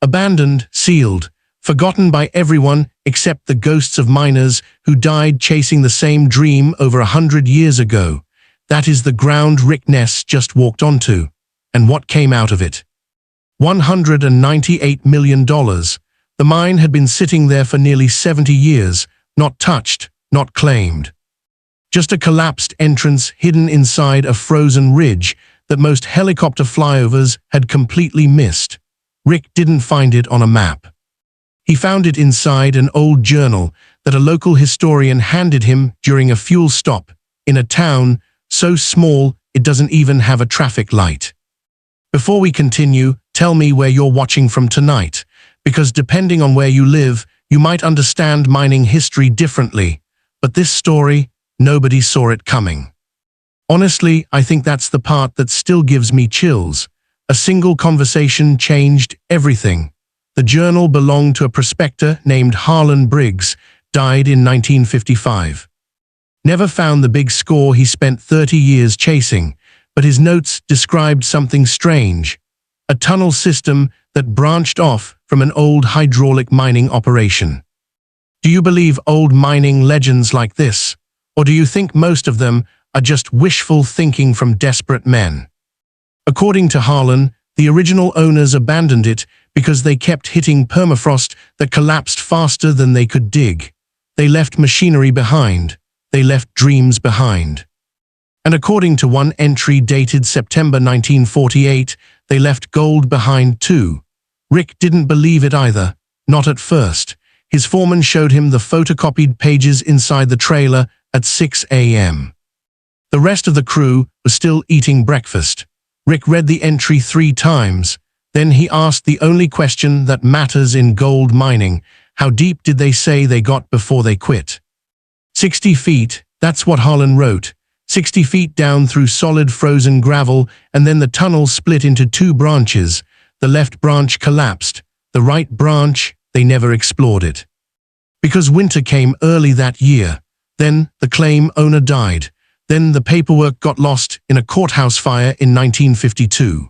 Abandoned, sealed, forgotten by everyone except the ghosts of miners who died chasing the same dream over 100 years ago. That is the ground Rick Ness just walked onto. And what came out of it? $198 million. The mine had been sitting there for nearly 70 years, not touched, not claimed. Just a collapsed entrance hidden inside a frozen ridge that most helicopter flyovers had completely missed. Rick didn't find it on a map. He found it inside an old journal that a local historian handed him during a fuel stop in a town so small it doesn't even have a traffic light. Before we continue, tell me where you're watching from tonight, because depending on where you live, you might understand mining history differently. But this story, nobody saw it coming. Honestly, I think that's the part that still gives me chills. A single conversation changed everything. The journal belonged to a prospector named Harlon Briggs, died in 1955. Never found the big score he spent 30 years chasing, but his notes described something strange. A tunnel system that branched off from an old hydraulic mining operation. Do you believe old mining legends like this? Or do you think most of them are just wishful thinking from desperate men? According to Harlon, the original owners abandoned it because they kept hitting permafrost that collapsed faster than they could dig. They left machinery behind. They left dreams behind. And according to one entry dated September 1948, they left gold behind too. Rick didn't believe it either, not at first. His foreman showed him the photocopied pages inside the trailer at 6 a.m. The rest of the crew was still eating breakfast. Rick read the entry 3 times. Then he asked the only question that matters in gold mining. How deep did they say they got before they quit? 60 feet, that's what Harlon wrote. 60 feet down through solid frozen gravel, and then the tunnel split into 2 branches. The left branch collapsed. The right branch, they never explored it. Because winter came early that year. Then the claim owner died. Then the paperwork got lost in a courthouse fire in 1952.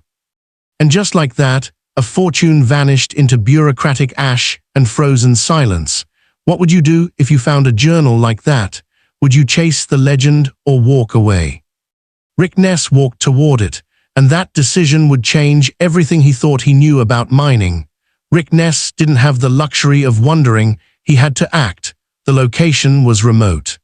And just like that, a fortune vanished into bureaucratic ash and frozen silence. What would you do if you found a journal like that? Would you chase the legend or walk away? Rick Ness walked toward it, and that decision would change everything he thought he knew about mining. Rick Ness didn't have the luxury of wondering, he had to act. The location was remote.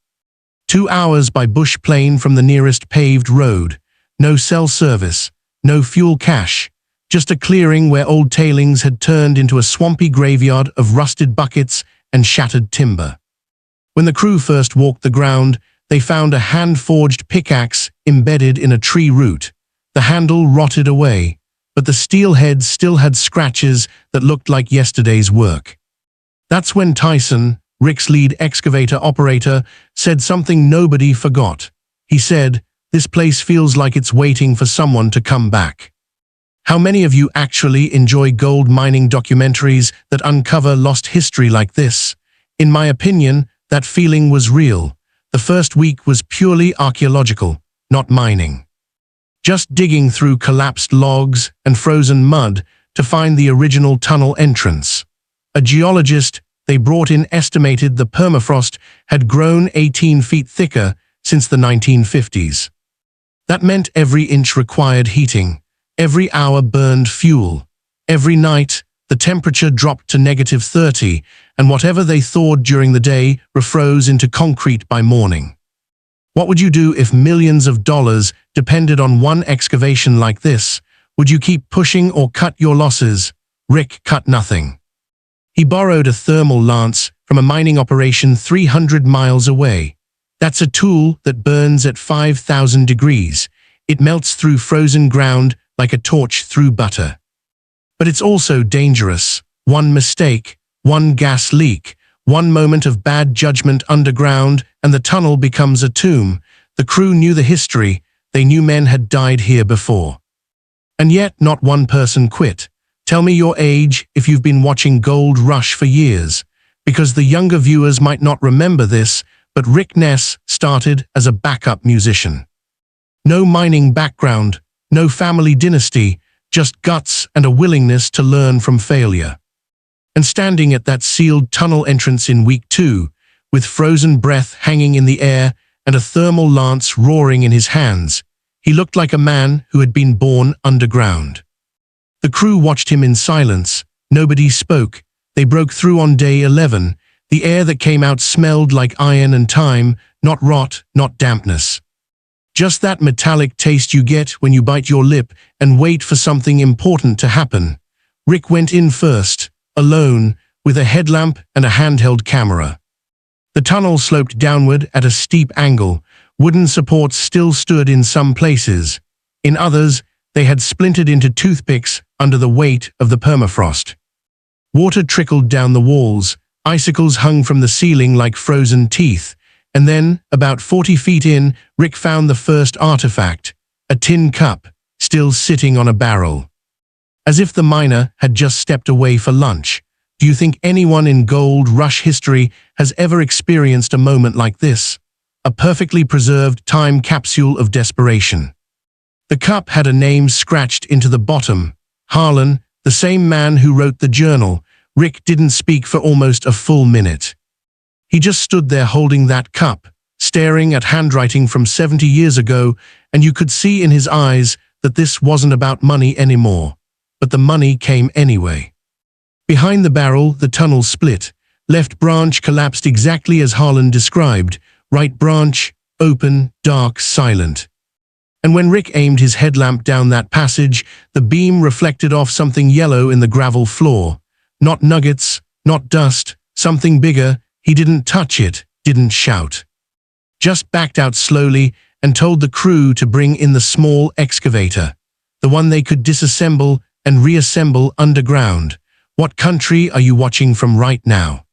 2 hours by bush plane from the nearest paved road. No cell service, no fuel cache. Just a clearing where old tailings had turned into a swampy graveyard of rusted buckets and shattered timber. When the crew first walked the ground, they found a hand-forged pickaxe embedded in a tree root. The handle rotted away, but the steel head still had scratches that looked like yesterday's work. That's when Tyson, Rick's lead excavator operator, said something nobody forgot. He said, "This place feels like it's waiting for someone to come back." How many of you actually enjoy gold mining documentaries that uncover lost history like this? In my opinion, that feeling was real. The first week was purely archaeological, not mining. Just digging through collapsed logs and frozen mud to find the original tunnel entrance. A geologist they brought in estimated the permafrost had grown 18 feet thicker since the 1950s. That meant every inch required heating. Every hour burned fuel. Every night, the temperature dropped to -30, and whatever they thawed during the day refroze into concrete by morning. What would you do if millions of dollars depended on one excavation like this? Would you keep pushing or cut your losses? Rick cut nothing. He borrowed a thermal lance from a mining operation 300 miles away. That's a tool that burns at 5,000 degrees. It melts through frozen ground like a torch through butter. But it's also dangerous. One mistake, one gas leak, one moment of bad judgment underground, and the tunnel becomes a tomb. The crew knew the history. They knew men had died here before. And yet not one person quit. Tell me your age if you've been watching Gold Rush for years. Because the younger viewers might not remember this, but Rick Ness started as a backup musician. No mining background, no family dynasty, just guts and a willingness to learn from failure. And standing at that sealed tunnel entrance in week 2, with frozen breath hanging in the air and a thermal lance roaring in his hands, he looked like a man who had been born underground. The crew watched him in silence. Nobody spoke. They broke through on day 11. The air that came out smelled like iron and time, not rot, not dampness. Just that metallic taste you get when you bite your lip and wait for something important to happen. Rick went in first, alone, with a headlamp and a handheld camera. The tunnel sloped downward at a steep angle. Wooden supports still stood in some places. In others, they had splintered into toothpicks under the weight of the permafrost. Water trickled down the walls. Icicles hung from the ceiling like frozen teeth. And then, about 40 feet in, Rick found the first artifact, a tin cup, still sitting on a barrel. As if the miner had just stepped away for lunch. Do you think anyone in gold rush history has ever experienced a moment like this? A perfectly preserved time capsule of desperation. The cup had a name scratched into the bottom. Harlon, the same man who wrote the journal. Rick didn't speak for almost a full minute. He just stood there holding that cup, staring at handwriting from 70 years ago, and you could see in his eyes that this wasn't about money anymore. But the money came anyway. Behind the barrel, the tunnel split. Left branch collapsed exactly as Harlon described. Right branch, open, dark, silent. And when Rick aimed his headlamp down that passage, the beam reflected off something yellow in the gravel floor. Not nuggets, not dust, something bigger. He didn't touch it, didn't shout. Just backed out slowly and told the crew to bring in the small excavator, the one they could disassemble and reassemble underground. What country are you watching from right now?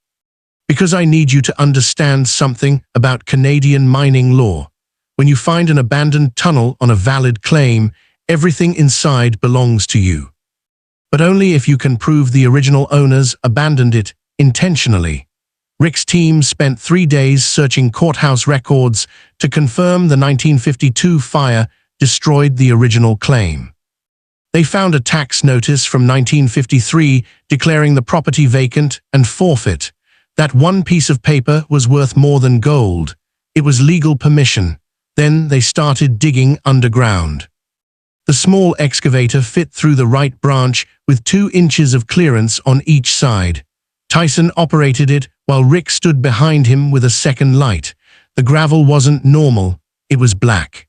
Because I need you to understand something about Canadian mining law. When you find an abandoned tunnel on a valid claim, everything inside belongs to you. But only if you can prove the original owners abandoned it intentionally. Rick's team spent 3 days searching courthouse records to confirm the 1952 fire destroyed the original claim. They found a tax notice from 1953 declaring the property vacant and forfeit. That one piece of paper was worth more than gold. It was legal permission. Then they started digging underground. The small excavator fit through the right branch with 2 inches of clearance on each side. Tyson operated it while Rick stood behind him with a second light. The gravel wasn't normal, it was black.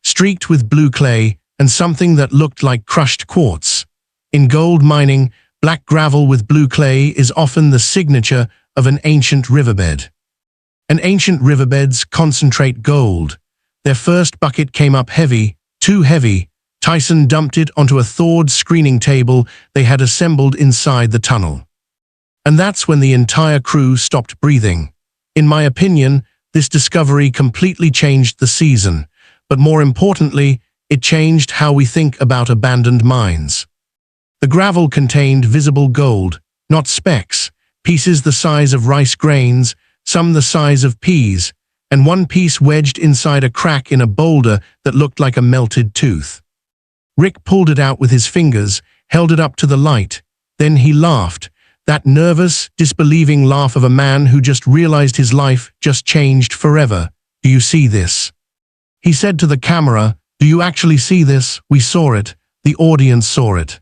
Streaked with blue clay and something that looked like crushed quartz. In gold mining, black gravel with blue clay is often the signature of an ancient riverbed. And ancient riverbeds concentrate gold. Their first bucket came up heavy, too heavy. Tyson dumped it onto a thawed screening table they had assembled inside the tunnel. And that's when the entire crew stopped breathing. In my opinion, this discovery completely changed the season, but more importantly, it changed how we think about abandoned mines. The gravel contained visible gold, not specks, pieces the size of rice grains, some the size of peas, and one piece wedged inside a crack in a boulder that looked like a melted tooth. Rick pulled it out with his fingers, held it up to the light. Then he laughed. That nervous, disbelieving laugh of a man who just realized his life just changed forever. Do you see this? He said to the camera, do you actually see this? We saw it. The audience saw it.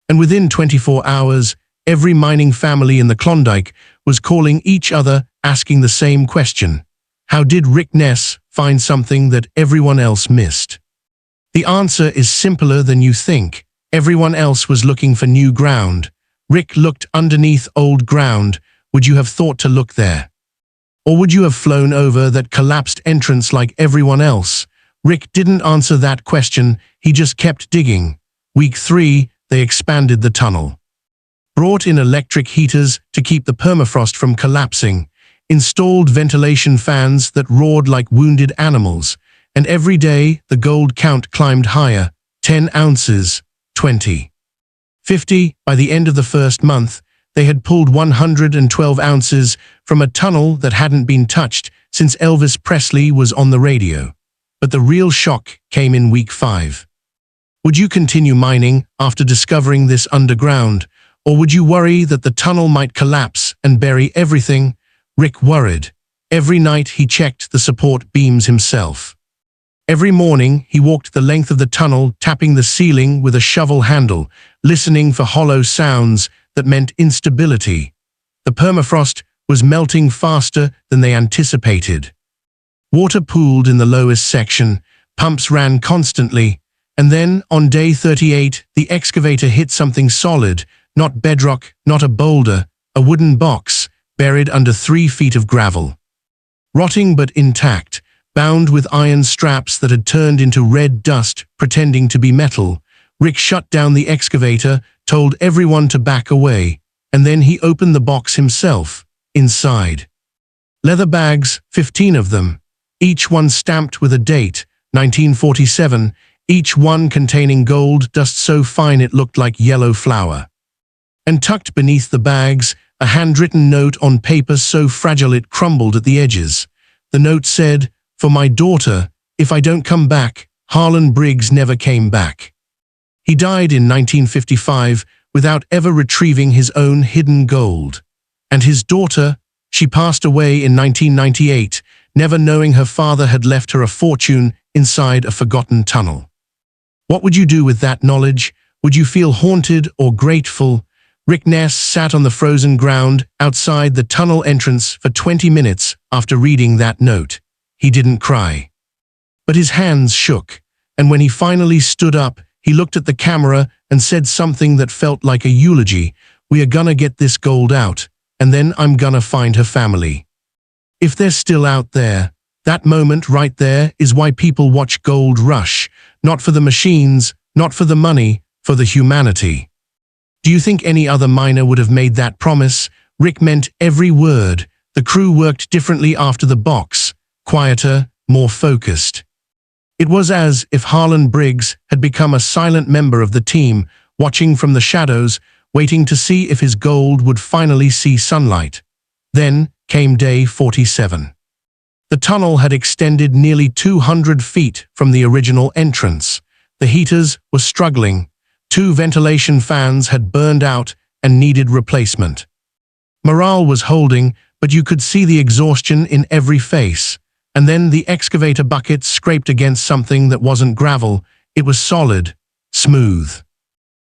And within 24 hours, every mining family in the Klondike was calling each other, asking the same question. How did Rick Ness find something that everyone else missed? The answer is simpler than you think. Everyone else was looking for new ground. Rick looked underneath old ground. Would you have thought to look there? Or would you have flown over that collapsed entrance like everyone else? Rick didn't answer that question, he just kept digging. Week 3, they expanded the tunnel. Brought in electric heaters to keep the permafrost from collapsing. Installed ventilation fans that roared like wounded animals. And every day, the gold count climbed higher. 10 ounces, 20. 50, by the end of the first month, they had pulled 112 ounces from a tunnel that hadn't been touched since Elvis Presley was on the radio. But the real shock came in week 5. Would you continue mining after discovering this underground, Or would you worry that the tunnel might collapse and bury everything? Rick worried. Every night he checked the support beams himself. Every morning he walked the length of the tunnel, tapping the ceiling with a shovel handle, listening for hollow sounds that meant instability. The permafrost was melting faster than they anticipated. Water pooled in the lowest section, pumps ran constantly, and then, on day 38, the excavator hit something solid, not bedrock, not a boulder, a wooden box, buried under 3 feet of gravel. Rotting but intact, bound with iron straps that had turned into red dust, pretending to be metal, Rick shut down the excavator, told everyone to back away, and then he opened the box himself. Inside, leather bags, 15 of them, each one stamped with a date, 1947, each one containing gold dust so fine it looked like yellow flour. And tucked beneath the bags, a handwritten note on paper so fragile it crumbled at the edges. The note said, "For my daughter, if I don't come back." Harlon Briggs never came back. He died in 1955 without ever retrieving his own hidden gold. And his daughter, she passed away in 1998, never knowing her father had left her a fortune inside a forgotten tunnel. What would you do with that knowledge? Would you feel haunted or grateful? Rick Ness sat on the frozen ground outside the tunnel entrance for 20 minutes after reading that note. He didn't cry. But his hands shook, and when he finally stood up, he looked at the camera and said something that felt like a eulogy. "We are gonna get this gold out, and then I'm gonna find her family. If they're still out there." That moment right there is why people watch Gold Rush. Not for the machines, not for the money, for the humanity. Do you think any other miner would have made that promise? Rick meant every word. The crew worked differently after the box, quieter, more focused. It was as if Harlon Briggs had become a silent member of the team, watching from the shadows, waiting to see if his gold would finally see sunlight. Then came day 47. The tunnel had extended nearly 200 feet from the original entrance. The heaters were struggling. 2 ventilation fans had burned out and needed replacement. Morale was holding, but you could see the exhaustion in every face. And then the excavator bucket scraped against something that wasn't gravel. It was solid, smooth.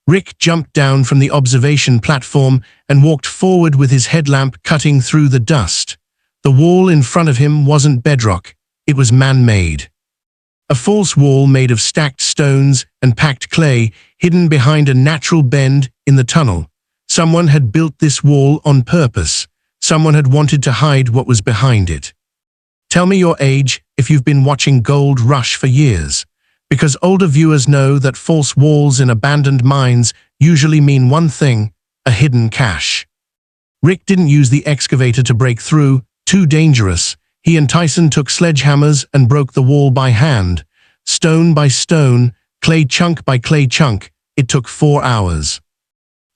Rick jumped down from the observation platform and walked forward with his headlamp cutting through the dust. The wall in front of him wasn't bedrock, it was man-made. A false wall made of stacked stones and packed clay, hidden behind a natural bend in the tunnel. Someone had built this wall on purpose. Someone had wanted to hide what was behind it. Tell me your age if you've been watching Gold Rush for years, because older viewers know that false walls in abandoned mines usually mean one thing: a hidden cache. Rick didn't use the excavator to break through. Too dangerous. He and Tyson took sledgehammers and broke the wall by hand. Stone by stone, clay chunk by clay chunk. It took 4 hours.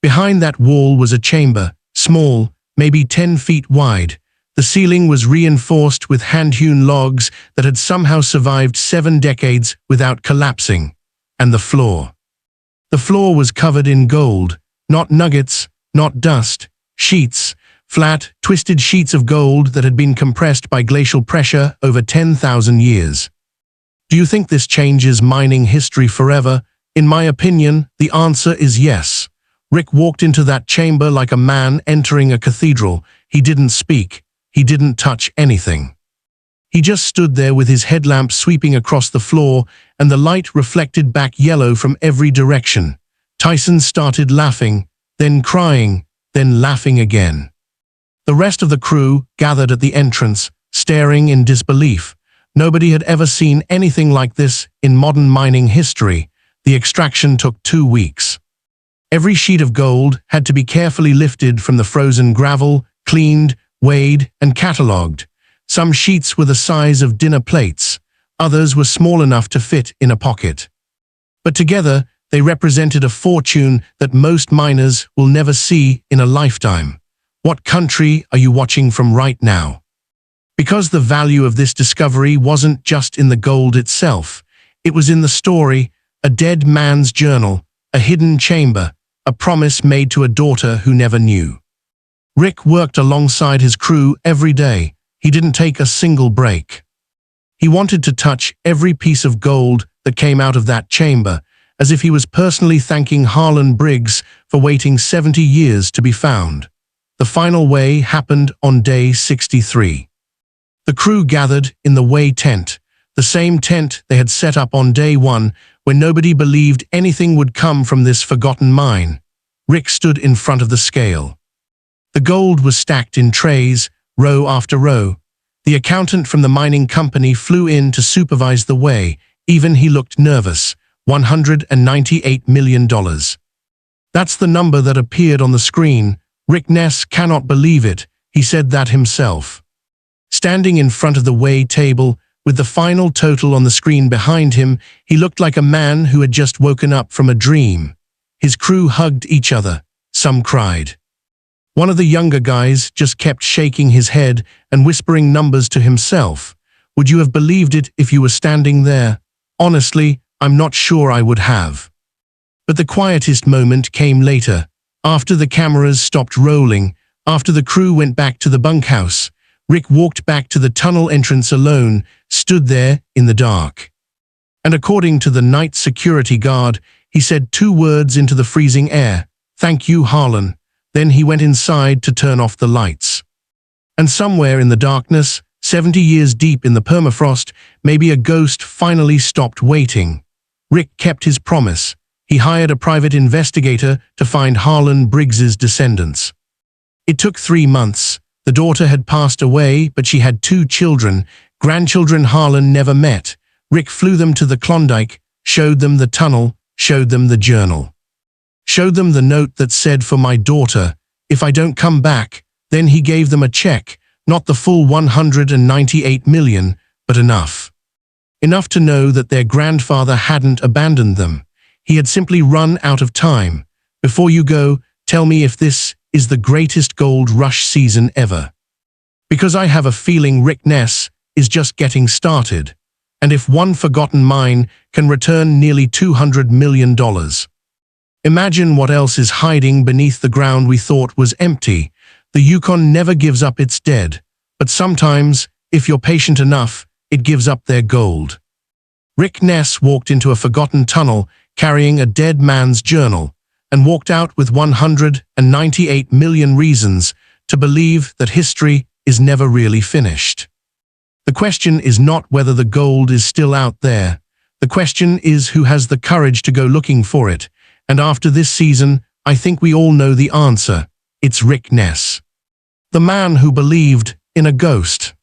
Behind that wall was a chamber, small, maybe 10 feet wide. The ceiling was reinforced with hand-hewn logs that had somehow survived 7 decades without collapsing. And the floor. The floor was covered in gold, not nuggets, not dust, sheets. Flat, twisted sheets of gold that had been compressed by glacial pressure over 10,000 years. Do you think this changes mining history forever? In my opinion, the answer is yes. Rick walked into that chamber like a man entering a cathedral. He didn't speak. He didn't touch anything. He just stood there with his headlamp sweeping across the floor, and the light reflected back yellow from every direction. Tyson started laughing, then crying, then laughing again. The rest of the crew gathered at the entrance, staring in disbelief. Nobody had ever seen anything like this in modern mining history. The extraction took 2 weeks. Every sheet of gold had to be carefully lifted from the frozen gravel, cleaned, weighed, and catalogued. Some sheets were the size of dinner plates. Others were small enough to fit in a pocket. But together, they represented a fortune that most miners will never see in a lifetime. What country are you watching from right now? Because the value of this discovery wasn't just in the gold itself. It was in the story, a dead man's journal, a hidden chamber, a promise made to a daughter who never knew. Rick worked alongside his crew every day. He didn't take a single break. He wanted to touch every piece of gold that came out of that chamber, as if he was personally thanking Harlon Briggs for waiting 70 years to be found. The final weigh happened on day 63. The crew gathered in the weigh tent, the same tent they had set up on day 1 when nobody believed anything would come from this forgotten mine. Rick stood in front of the scale. The gold was stacked in trays, row after row. The accountant from the mining company flew in to supervise the weigh. Even he looked nervous. $198 million. That's the number that appeared on the screen. Rick Ness cannot believe it. He said that himself. Standing in front of the weigh table, with the final total on the screen behind him, he looked like a man who had just woken up from a dream. His crew hugged each other. Some cried. One of the younger guys just kept shaking his head and whispering numbers to himself. Would you have believed it if you were standing there? Honestly, I'm not sure I would have. But the quietest moment came later, after the cameras stopped rolling, after the crew went back to the bunkhouse. Rick walked back to the tunnel entrance alone, stood there in the dark. And according to the night security guard, he said 2 words into the freezing air. Thank you, Harlon. Then he went inside to turn off the lights. And somewhere in the darkness, 70 years deep in the permafrost, maybe a ghost finally stopped waiting. Rick kept his promise. He hired a private investigator to find Harlon Briggs's descendants. It took 3 months. The daughter had passed away, but she had 2 children, grandchildren Harlon never met. Rick flew them to the Klondike, showed them the tunnel, showed them the journal. Showed them the note that said, for my daughter, if I don't come back. Then he gave them a check, not the full 198 million, but enough. Enough to know that their grandfather hadn't abandoned them. He had simply run out of time. Before you go, tell me if this is the greatest gold rush season ever. Because I have a feeling Rick Ness is just getting started. And if one forgotten mine can return nearly $200 million. Imagine what else is hiding beneath the ground we thought was empty. The Yukon never gives up its dead. But sometimes, if you're patient enough, it gives up their gold. Rick Ness walked into a forgotten tunnel carrying a dead man's journal and walked out with 198 million reasons to believe that history is never really finished. The question is not whether the gold is still out there. The question is who has the courage to go looking for it. And after this season, I think we all know the answer. It's Rick Ness. The man who believed in a ghost.